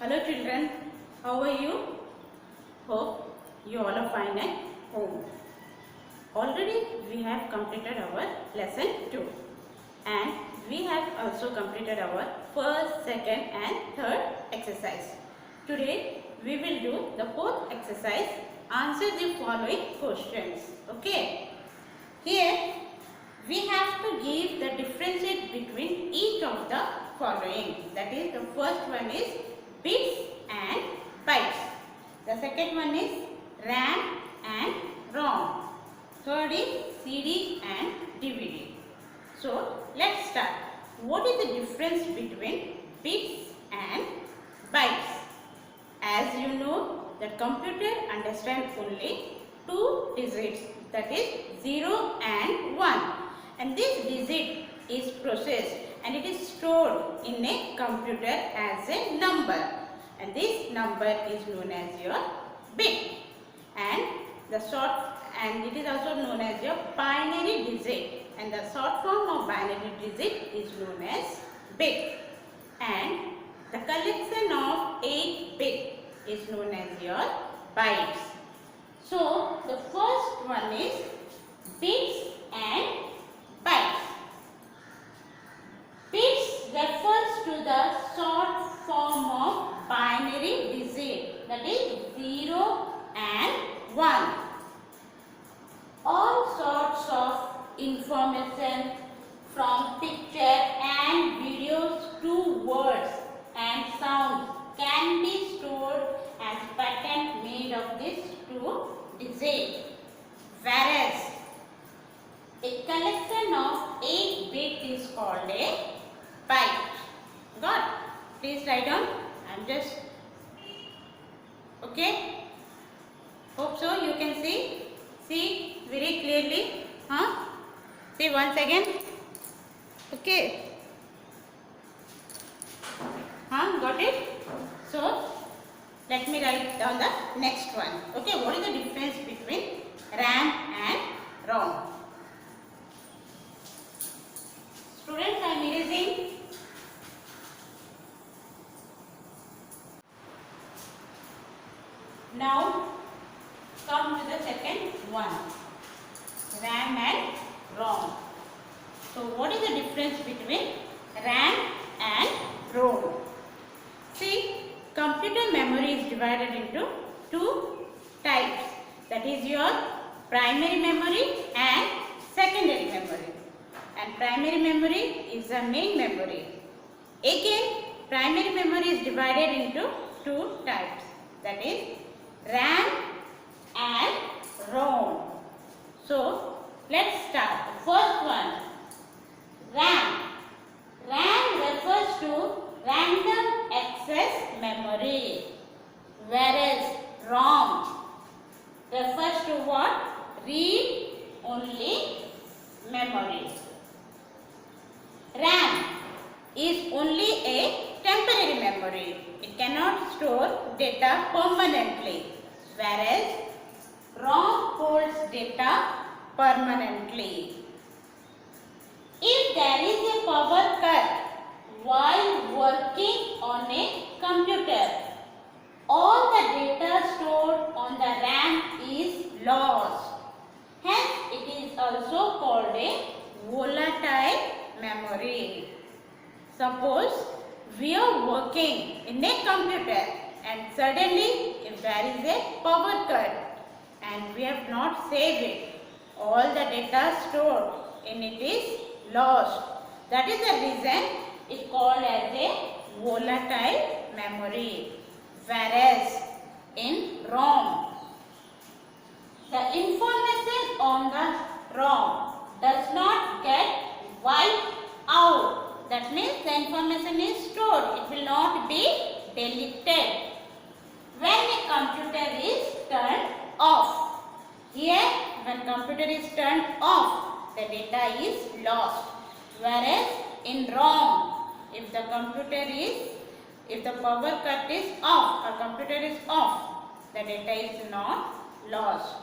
Hello children, how are you? Hope you all are fine at home. Already we have completed our lesson 2 and we have also completed our first, second and third exercise. Today we will do the fourth exercise. Answer the following questions. Okay. Here we have to give the differences between each of the following. That is, the first one is bits and bytes. The second one is RAM and ROM. Third is CD and DVD. So let's start. What is the difference between bits and bytes? As you know, the computer understands only two digits, that is 0 and 1, and this digit is processed and it is stored in a computer as a number, and this number is known as your bit, and it is also known as your binary digit, and the short form of binary digit is known as bit, and the collection of 8 bits is known as your bytes. So the first one is bits and bytes. Bits refers to the short form of binary digit, that is 0 and 1. All sorts of information from picture and videos to words and sounds can be stored as pattern made of this 2 digits, whereas a collection of 8 bits is called a byte. Got? Please write down. I'm just okay. Hope so. You can see very clearly. See once again. Okay. Got it? So let me write down the next one. Okay, what is the difference between RAM and ROM? Students, I am erasing. Now come to the second one, RAM and ROM. So what is the difference between RAM and ROM? See, computer memory is divided into 2 types, that is your primary memory and secondary memory. And primary memory is the main memory. Again, primary memory is divided into 2 types, that is RAM and ROM. So let's start. The first one, RAM. RAM refers to random access memory, whereas ROM refers to what? Read only memory. RAM is only a temporary memory. It cannot store data permanently, whereas ROM holds data permanently. If there is a power cut while working on a computer, all the data stored on the RAM is lost. Hence, it is also called a volatile memory. Suppose we are working in a computer and suddenly if there is a power cut and we have not saved it, all the data stored in it is lost. That is the reason it is called as a volatile memory. Whereas in ROM, the information on the ROM does not get wiped out. That means the information is stored. It will not be deleted when a computer is turned off. Here, when computer is turned off, the data is lost. Whereas in ROM, if the power cut is off or computer is off, the data is not lost.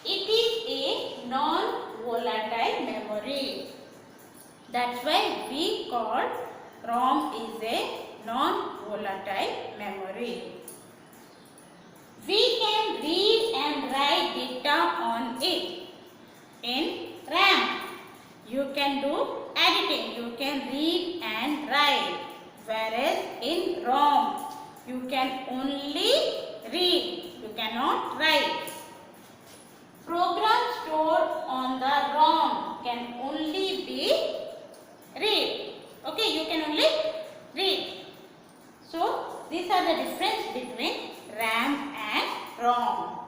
It is a non-volatile memory. That's why we call ROM is a non-volatile memory. We can read and write data on it. In RAM, you can do editing, you can read and write. Whereas in ROM, you can only read, you cannot write. Program stored on the ROM can only be read. Okay, you can only read. So, these are the difference between RAM and ROM.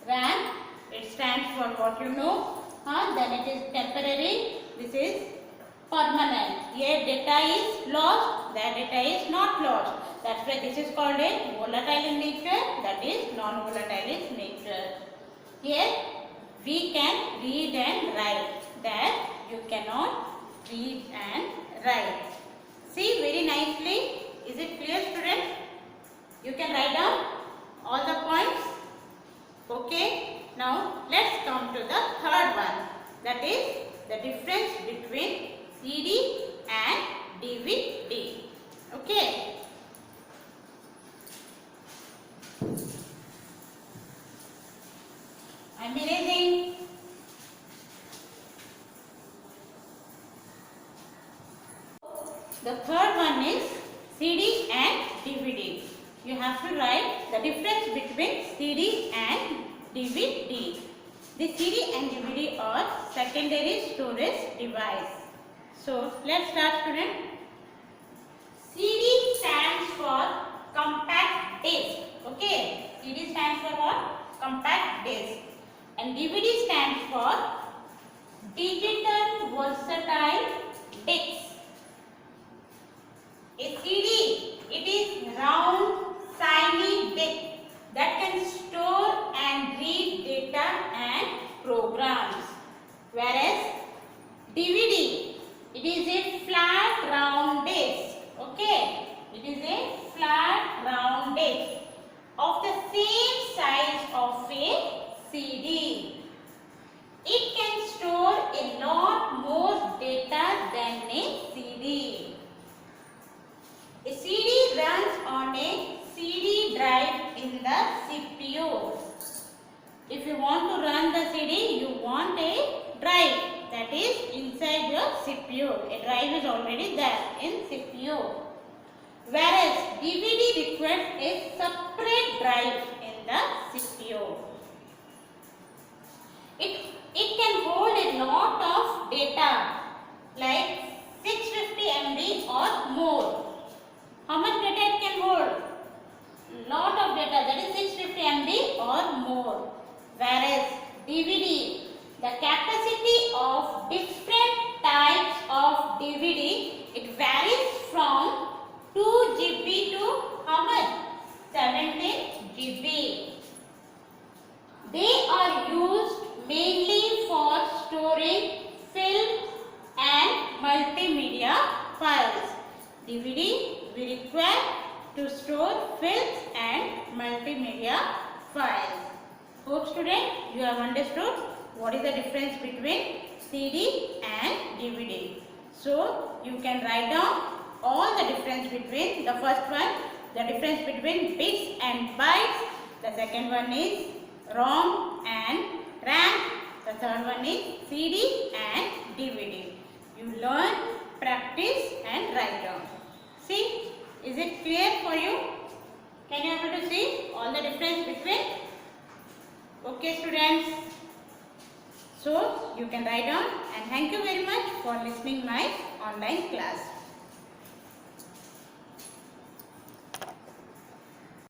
RAM, it stands for what you know, then it is temporary, this is permanent. Here data is lost, that data is not lost. That's why this is called a volatile in nature, that is non-volatile in nature. Here we can read and write, that you cannot read and write. See very nicely, is it clear students? You can write down all the points. Okay, now let's come to the third one, that is the difference between CD and DVD. Okay. I'm erasing. The third one is CD and DVD. You have to write the difference between CD and DVD. The CD and DVD are secondary storage device. So let's start student. CD stands for compact disc. Okay. CD stands for what? Compact disc. And DVD stands for digital versatile disc. A CD, it is round, shiny disc that can store and read data and programs. Whereas DVD, it is a flat round disc. Okay, it is a flat round disc of the same size of a CD. It can store a lot more data than a CD. A CD runs on a CD drive in the CPU. If you want to run the CD, you want a drive that is inside your CPU. A drive is already there in CPU. Whereas DVD requires a separate drive in the CPU. It can hold a lot of data like 650 MB or more. How much data it can hold? Lot of data, that is 650 MB or more. Whereas DVD, the capacity of different types of DVD, it varies from 2 GB to how much? 17 GB. They are used mainly for storing film and multimedia files. DVD we require to store films and multimedia files. Hope students you have understood what is the difference between CD and DVD. So you can write down all the difference between the first one, the difference between bits and bytes. The second one is ROM and RAM. The third one is CD and DVD. You learn, practice and write down. See, is it clear for you? Can you able to see all the difference between? Okay students. So you can write down, and thank you very much for listening my online class.